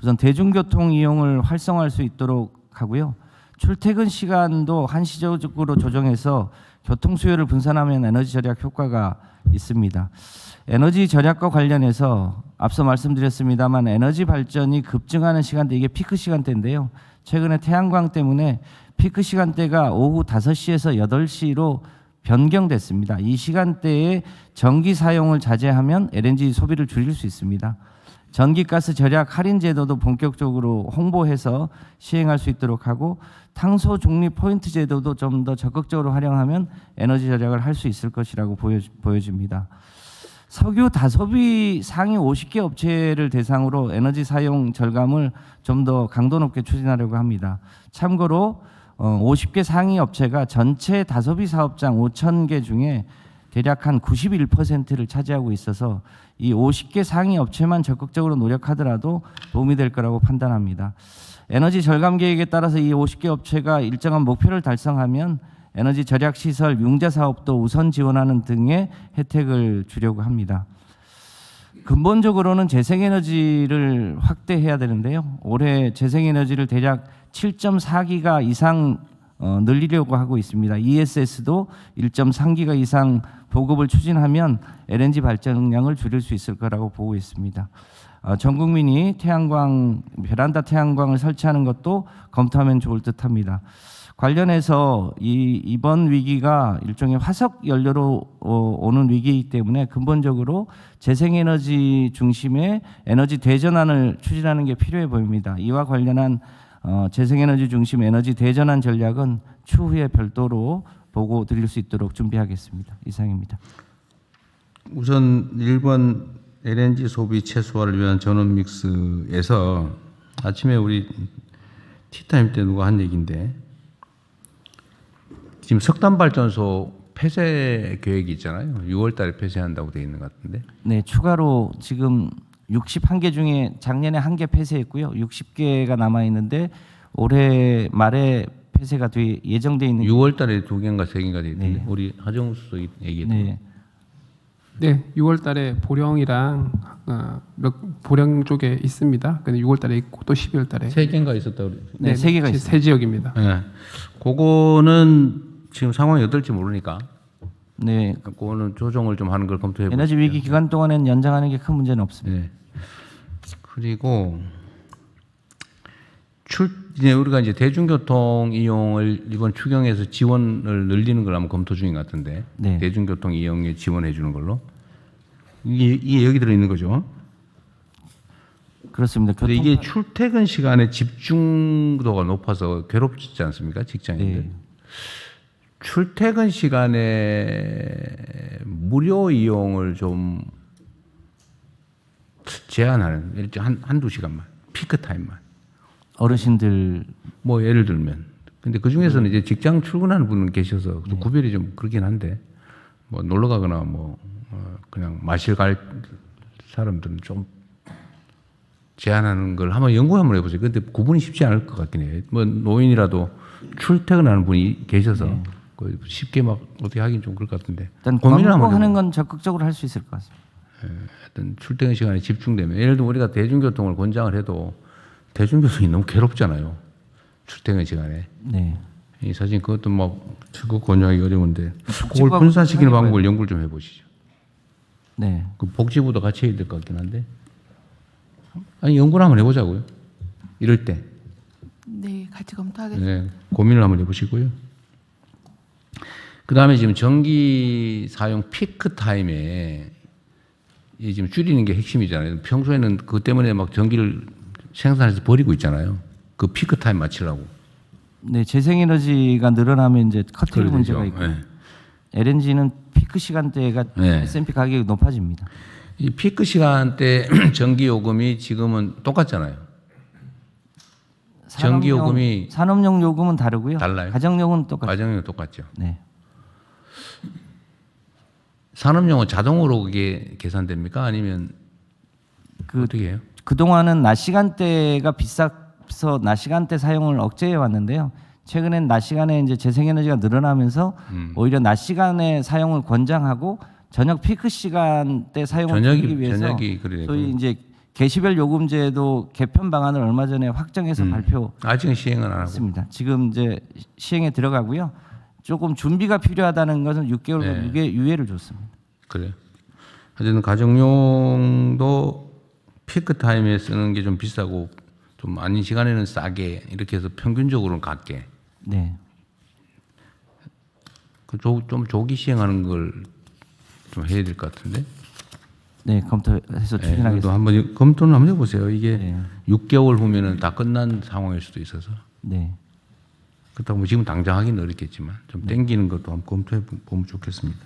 우선 대중교통 이용을 활성화할 수 있도록 하고요. 출퇴근 시간도 한시적으로 조정해서 교통 수요를 분산하면 에너지 절약 효과가 있습니다. 에너지 절약과 관련해서 앞서 말씀드렸습니다만 에너지 발전이 급증하는 시간대, 이게 피크 시간대인데요. 최근에 태양광 때문에 피크 시간대가 오후 5시에서 8시로 변경됐습니다. 이 시간대에 전기 사용을 자제하면 LNG 소비를 줄일 수 있습니다. 전기가스 절약 할인 제도도 본격적으로 홍보해서 시행할 수 있도록 하고, 탄소 중립 포인트 제도도 좀 더 적극적으로 활용하면 에너지 절약을 할 수 있을 것이라고 보여집니다. 석유 다소비 상위 50개 업체를 대상으로 에너지 사용 절감을 좀 더 강도 높게 추진하려고 합니다. 참고로 50개 상위 업체가 전체 다소비 사업장 5,000개 중에 대략 한 91%를 차지하고 있어서 이 50개 상위 업체만 적극적으로 노력하더라도 도움이 될 거라고 판단합니다. 에너지 절감 계획에 따라서 이 50개 업체가 일정한 목표를 달성하면 에너지 절약 시설 융자 사업도 우선 지원하는 등의 혜택을 주려고 합니다. 근본적으로는 재생에너지를 확대해야 되는데요. 올해 재생에너지를 대략 7.4기가 이상 늘리려고 하고 있습니다. ESS도 1.3기가 이상 보급을 추진하면 LNG 발전량을 줄일 수 있을 거라고 보고 있습니다. 전 국민이 태양광, 베란다 태양광을 설치하는 것도 검토하면 좋을 듯합니다. 관련해서 이번 위기가 일종의 화석 연료로 오는 위기이기 때문에 근본적으로 재생에너지 중심의 에너지 대전환을 추진하는 게 필요해 보입니다. 이와 관련한 재생에너지 중심 에너지 대전환 전략은 추후에 별도로 보고 드릴 수 있도록 준비하겠습니다. 이상입니다. 우선 1번 LNG 소비 최소화를 위한 전원 믹스에서 아침에 우리 티타임 때 누가 한 얘기인데, 지금 석탄 발전소 폐쇄 계획이 있잖아요. 6월 달에 폐쇄한다고 돼 있는 것 같은데. 네, 추가로 지금 61개 중에 작년에 1개 폐쇄했고요. 60개가 남아 있는데 올해 말에 폐쇄가 예정돼 있는 6월 달에 2개인가 3개인가 돼 있는데. 네. 우리 하정수 얘기했던. 네. 네, 6월 달에 보령이랑 보령 쪽에 있습니다. 근데 6월 달에 있고 또 12월 달에 3개인가 있었다고. 네, 3개가 있습니다. 세 지역입니다. 네. 그거는 지금 상황이 어떨지 모르니까. 네. 그거는 조정을 좀 하는 걸 검토해 보죠. 에너지 위기 기간 동안에는 연장하는 게 큰 문제는 없습니다. 네. 그리고 이제 우리가 이제 대중교통 이용을 이번 추경에서 지원을 늘리는 걸 한번 검토 중인 것 같은데. 네. 대중교통 이용에 지원해 주는 걸로. 이게 여기 들어 있는 거죠. 그렇습니다. 근데 이게 출퇴근 시간에 집중도가 높아서 괴롭지 않습니까? 직장인들. 네. 출퇴근 시간에 무료 이용을 좀 제한하는, 한두 시간만, 피크 타임만. 어르신들 뭐 예를 들면. 근데 그 중에서는 이제 직장 출근하는 분은 계셔서 또 구별이 좀 그렇긴 한데, 뭐 놀러 가거나 뭐 그냥 마실 갈 사람들은 좀 제한하는 걸 한번 연구 한번 해보세요. 근데 구분이 쉽지 않을 것 같긴 해요. 뭐 노인이라도 출퇴근하는 분이 계셔서 쉽게 막 어떻게 하긴 좀 그럴 것 같은데. 일단 고민을 한번 광고하는 해보세요. 건 적극적으로 할 수 있을 것 같습니다. 어떤 출퇴근 시간에 집중되면, 예를 들어 우리가 대중교통을 권장을 해도 대중교통이 너무 괴롭잖아요. 출퇴근 시간에. 네. 이 사실 그것도 막 적극 권장하기 어려운데 그걸 복지부하고 분산시키는 상의해봐요. 방법을 연구를 좀 해보시죠. 네. 그 복지부도 같이 해야 될 것 같긴 한데, 아니 연구를 한번 해보자고요. 이럴 때. 네, 같이 검토하겠습니다. 네, 고민을 한번 해보시고요. 그 다음에 지금 전기 사용 피크 타임에 이 지금 줄이는 게 핵심이잖아요. 평소에는 그것 때문에 막 전기를 생산해서 버리고 있잖아요. 그 피크 타임 맞추려고. 네, 재생에너지가 늘어나면 이제 커팅 그래야 문제가 되죠. 있고 네. LNG는 피크 시간대가 네. S&P 가격이 높아집니다. 이 피크 시간대 전기 요금이 지금은 똑같잖아요. 전기 요금이 산업용 요금은 다르고요. 달라요? 가정용은 똑같아요. 가정용 똑같죠. 네. 산업용은 자동으로 그게 계산됩니까? 아니면 어떻게 해요? 그동안은 낮 시간대가 비싸서 낮 시간대 사용을 억제해 왔는데요. 최근엔 낮 시간에 이제 재생에너지가 늘어나면서 오히려 낮 시간에 사용을 권장하고 저녁 피크 시간대 사용을 줄이기 위해서 저녁이 그래야 소위 되고. 이제 개시별 요금제도 개편 방안을 얼마 전에 확정해서 아직은 시행은 안 하고. 발표했습니다. 지금 이제 시행에 들어가고요. 조금 준비가 필요하다는 것은 6개월 네. 유예를 줬습니다. 그래요. 어쨌든 가정용도 피크 타임에 쓰는 게 좀 비싸고 좀 아닌 시간에는 싸게 이렇게 해서 평균적으로는 같게. 네. 좀 조기 시행하는 걸 좀 해야 될 것 같은데. 네, 검토해서 추진하겠습니다. 또 한번 검토는 한번 해보세요. 이게 네. 6개월 후면은 다 끝난 상황일 수도 있어서. 네. 그렇다고 뭐 지금 당장 하기는 어렵겠지만 좀 땡기는 것도 한번 검토해 보면 좋겠습니다.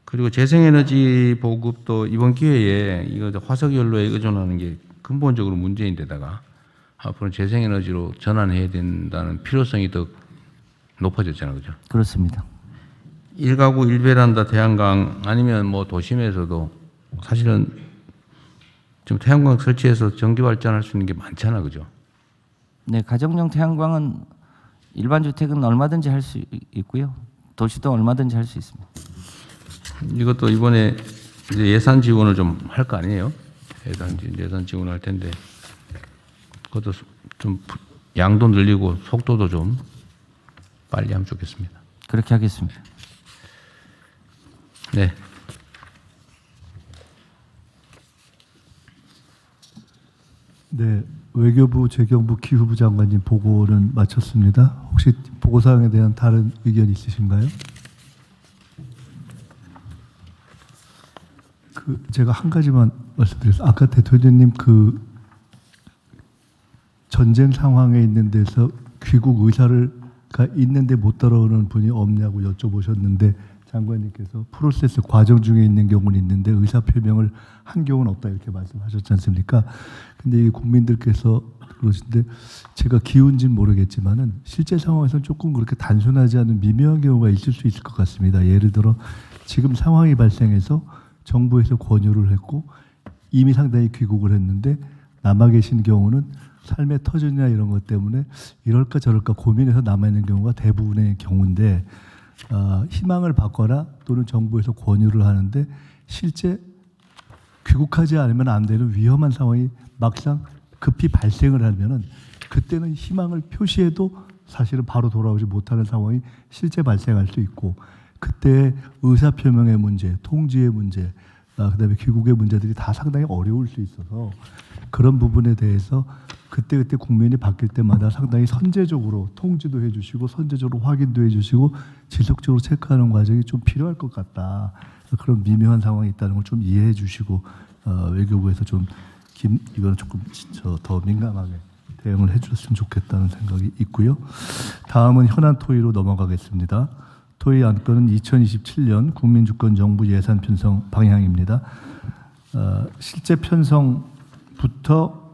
그리고 재생에너지 보급도 이번 기회에 이거 화석연료에 의존하는 게 근본적으로 문제인데다가 앞으로 재생에너지로 전환해야 된다는 필요성이 더 높아졌잖아요, 그죠? 그렇습니다. 1가구 1베란다 태양광 아니면 뭐 도심에서도 사실은 지금 태양광 설치해서 전기 발전할 수 있는 게 많잖아, 그죠? 네, 가정용 태양광은 일반 주택은 얼마든지 할 수 있고요. 도시도 얼마든지 할 수 있습니다. 이것도 이번에 이제 예산 지원을 좀 할 거 아니에요? 예산 지원을 할 텐데 그것도 좀 양도 늘리고 속도도 좀 빨리 하면 좋겠습니다. 그렇게 하겠습니다. 네. 네, 외교부 재경부 기후부 장관님 보고는 마쳤습니다. 혹시 보고 사항에 대한 다른 의견 있으신가요? 제가 한 가지만 말씀드렸어요. 아까 대통령님 전쟁 상황에 있는 데서 귀국 의사가 있는데 못 따라오는 분이 없냐고 여쭤보셨는데 장관님께서 프로세스 과정 중에 있는 경우는 있는데 의사 표명을 한 경우는 없다 이렇게 말씀하셨지 않습니까? 근데 이 국민들께서 그러신데 제가 기운지는 모르겠지만은 실제 상황에서는 조금 그렇게 단순하지 않은 미묘한 경우가 있을 수 있을 것 같습니다. 예를 들어 지금 상황이 발생해서 정부에서 권유를 했고 이미 상당히 귀국을 했는데 남아 계신 경우는 삶의 터전이나 이런 것 때문에 이럴까 저럴까 고민해서 남아 있는 경우가 대부분의 경우인데 희망을 받거나 또는 정부에서 권유를 하는데 실제 귀국하지 않으면 안 되는 위험한 상황이 막상 급히 발생을 하면은 그때는 희망을 표시해도 사실은 바로 돌아오지 못하는 상황이 실제 발생할 수 있고 그때 의사표명의 문제, 통지의 문제, 그다음에 귀국의 문제들이 다 상당히 어려울 수 있어서 그런 부분에 대해서 그때그때 국민이 바뀔 때마다 상당히 선제적으로 통지도 해주시고 선제적으로 확인도 해주시고 지속적으로 체크하는 과정이 좀 필요할 것 같다. 그런 미묘한 상황이 있다는 걸 좀 이해해 주시고 외교부에서 좀 이거는 조금 더 민감하게 대응을 해주셨으면 좋겠다는 생각이 있고요. 다음은 현안 토의로 넘어가겠습니다. 토의 안건은 2027년 국민주권정부 예산 편성 방향입니다. 실제 편성부터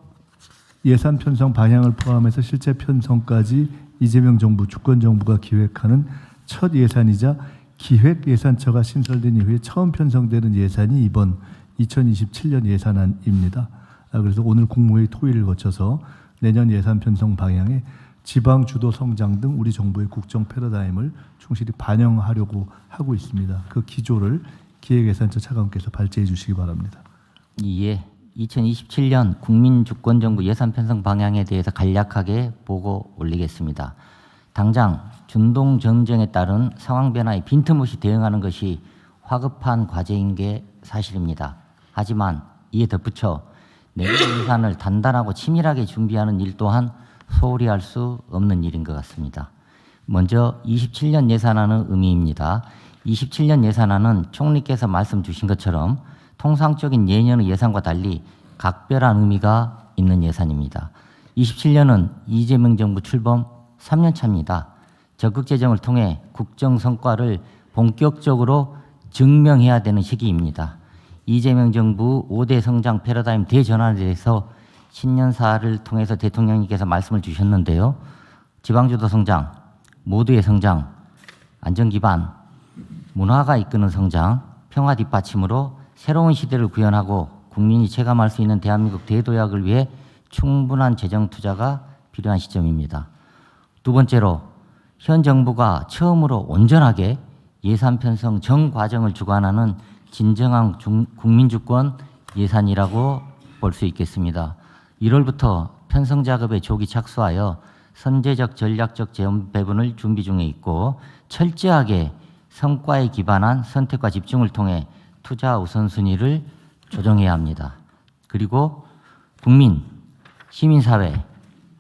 예산 편성 방향을 포함해서 실제 편성까지 이재명 정부, 주권 정부가 기획하는 첫 예산이자 기획예산처가 신설된 이후에 처음 편성되는 예산이 이번 2027년 예산안입니다. 그래서 오늘 국무회의 토의를 거쳐서 내년 예산 편성 방향에 지방 주도 성장 등 우리 정부의 국정 패러다임을 충실히 반영하려고 하고 있습니다. 그 기조를 기획예산처 차관께서 발제해 주시기 바랍니다. 예, 2027년 국민주권정부 예산 편성 방향에 대해서 간략하게 보고 올리겠습니다. 당장 중동 전쟁에 따른 상황 변화에 빈틈없이 대응하는 것이 화급한 과제인 게 사실입니다. 하지만 이에 덧붙여 내년 예산을 단단하고 치밀하게 준비하는 일 또한 소홀히 할 수 없는 일인 것 같습니다. 먼저 27년 예산안의 의미입니다. 27년 예산안은 총리께서 말씀 주신 것처럼 통상적인 예년의 예산과 달리 각별한 의미가 있는 예산입니다. 27년은 이재명 정부 출범 3년 차입니다. 적극 재정을 통해 국정 성과를 본격적으로 증명해야 되는 시기입니다. 이재명 정부 5대 성장 패러다임 대전환에 대해서 신년사를 통해서 대통령님께서 말씀을 주셨는데요. 지방주도 성장, 모두의 성장, 안전기반, 문화가 이끄는 성장, 평화 뒷받침으로 새로운 시대를 구현하고 국민이 체감할 수 있는 대한민국 대도약을 위해 충분한 재정 투자가 필요한 시점입니다. 두 번째로 현 정부가 처음으로 온전하게 예산 편성 전 과정을 주관하는 진정한 국민주권 예산이라고 볼 수 있겠습니다. 1월부터 편성 작업에 조기 착수하여 선제적 전략적 재원 배분을 준비 중에 있고 철저하게 성과에 기반한 선택과 집중을 통해 투자 우선순위를 조정해야 합니다. 그리고 국민, 시민사회,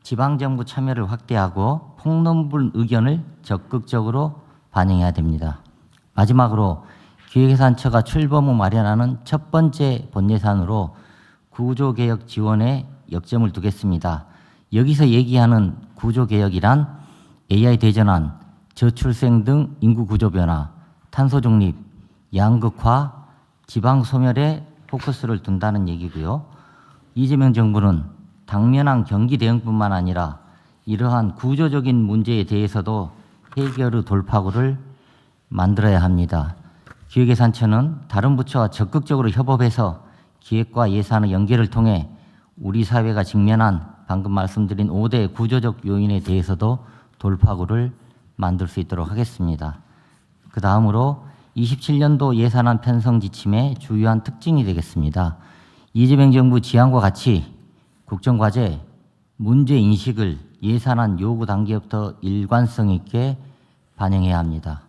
지방정부 참여를 확대하고 폭넓은 의견을 적극적으로 반영해야 됩니다. 마지막으로 기획예산처가 출범 후 마련하는 첫 번째 본예산으로 구조개혁 지원에 역점을 두겠습니다. 여기서 얘기하는 구조개혁이란 AI 대전환, 저출생 등 인구 구조 변화, 탄소 중립, 양극화, 지방 소멸에 포커스를 둔다는 얘기고요. 이재명 정부는 당면한 경기 대응뿐만 아니라 이러한 구조적인 문제에 대해서도 해결의 돌파구를 만들어야 합니다. 기획예산처는 다른 부처와 적극적으로 협업해서 기획과 예산의 연계를 통해 우리 사회가 직면한 방금 말씀드린 5대 구조적 요인에 대해서도 돌파구를 만들 수 있도록 하겠습니다. 그 다음으로 27년도 예산안 편성 지침의 주요한 특징이 되겠습니다. 이재명 정부 지향과 같이 국정과제 문제인식을 예산안 요구 단계부터 일관성 있게 반영해야 합니다.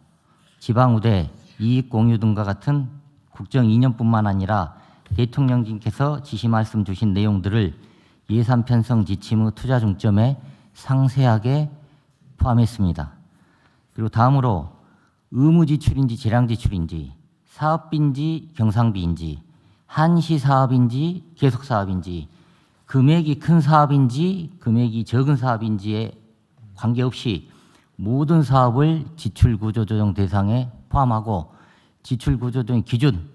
지방우대, 이익공유 등과 같은 국정 이념뿐만 아니라 대통령님께서 지시 말씀 주신 내용들을 예산 편성 지침의 투자 중점에 상세하게 포함했습니다. 그리고 다음으로 의무지출인지 재량지출인지 사업비인지 경상비인지 한시사업인지 계속사업인지 금액이 큰 사업인지 금액이 적은 사업인지에 관계없이 모든 사업을 지출구조조정 대상에 포함하고 지출구조조정 기준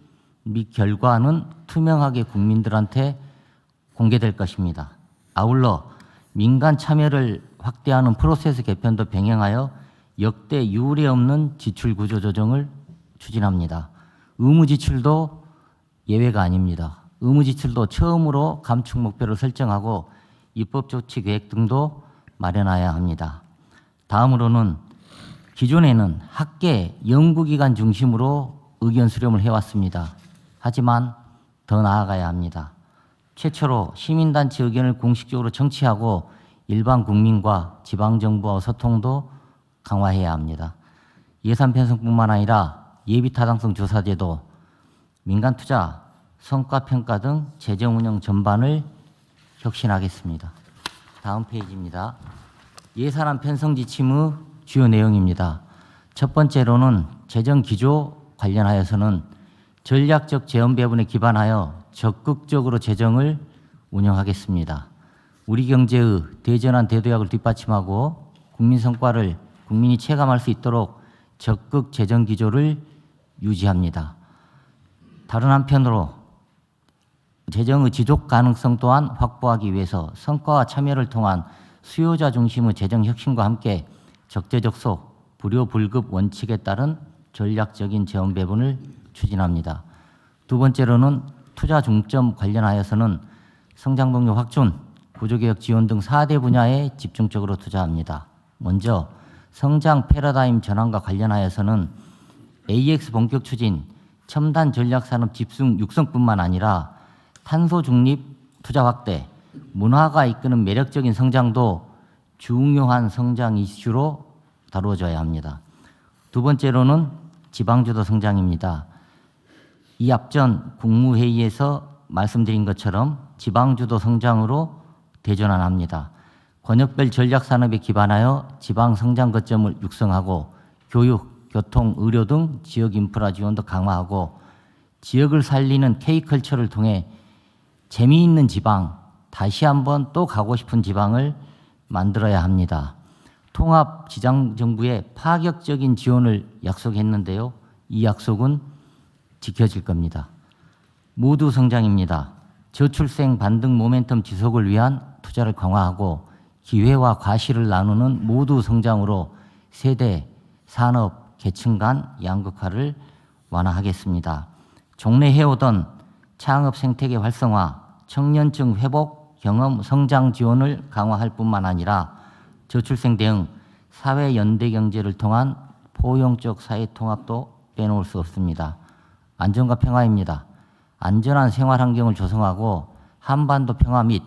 및 결과는 투명하게 국민들한테 공개될 것입니다. 아울러 민간 참여를 확대하는 프로세스 개편도 병행하여 역대 유례 없는 지출구조조정을 추진합니다. 의무지출도 예외가 아닙니다. 의무지출도 처음으로 감축 목표를 설정하고 입법조치 계획 등도 마련해야 합니다. 다음으로는 기존에는 학계, 연구기관 중심으로 의견 수렴을 해왔습니다. 하지만 더 나아가야 합니다. 최초로 시민단체 의견을 공식적으로 청취하고 일반 국민과 지방정부와 소통도 강화해야 합니다. 예산 편성뿐만 아니라 예비타당성 조사제도, 민간투자, 성과평가 등 재정운영 전반을 혁신하겠습니다. 다음 페이지입니다. 예산안 편성 지침의 주요 내용입니다. 첫 번째로는 재정기조 관련하여서는 전략적 재원 배분에 기반하여 적극적으로 재정을 운영하겠습니다. 우리 경제의 대전환 대도약을 뒷받침하고 국민 성과를 국민이 체감할 수 있도록 적극 재정 기조를 유지합니다. 다른 한편으로 재정의 지속 가능성 또한 확보하기 위해서 성과와 참여를 통한 수요자 중심의 재정 혁신과 함께 적재적소, 불효불급 원칙에 따른 전략적인 재원 배분을 추진합니다. 두 번째로는 투자 중점 관련하여서는 성장 동력 확충, 구조개혁 지원 등 4대 분야에 집중적으로 투자합니다. 먼저 성장 패러다임 전환과 관련하여서는 AX 본격 추진, 첨단 전략산업 집중 육성뿐만 아니라 탄소 중립 투자 확대, 문화가 이끄는 매력적인 성장도 중요한 성장 이슈로 다루어져야 합니다. 두 번째로는 지방주도 성장입니다. 이 앞전 국무회의에서 말씀드린 것처럼 지방주도 성장으로 대전환합니다. 권역별 전략산업에 기반하여 지방 성장 거점을 육성하고 교육, 교통, 의료 등 지역 인프라 지원도 강화하고 지역을 살리는 K컬처를 통해 재미있는 지방, 다시 한번 또 가고 싶은 지방을 만들어야 합니다. 통합 지방정부의 파격적인 지원을 약속했는데요. 이 약속은 지켜질 겁니다. 모두 성장입니다. 저출생 반등 모멘텀 지속을 위한 투자를 강화하고 기회와 과실을 나누는 모두 성장으로 세대, 산업, 계층 간 양극화를 완화하겠습니다. 종래 해오던 창업 생태계 활성화, 청년층 회복, 경험, 성장 지원을 강화할 뿐만 아니라 저출생 대응, 사회 연대 경제를 통한 포용적 사회 통합도 빼놓을 수 없습니다. 안전과 평화입니다. 안전한 생활 환경을 조성하고 한반도 평화 및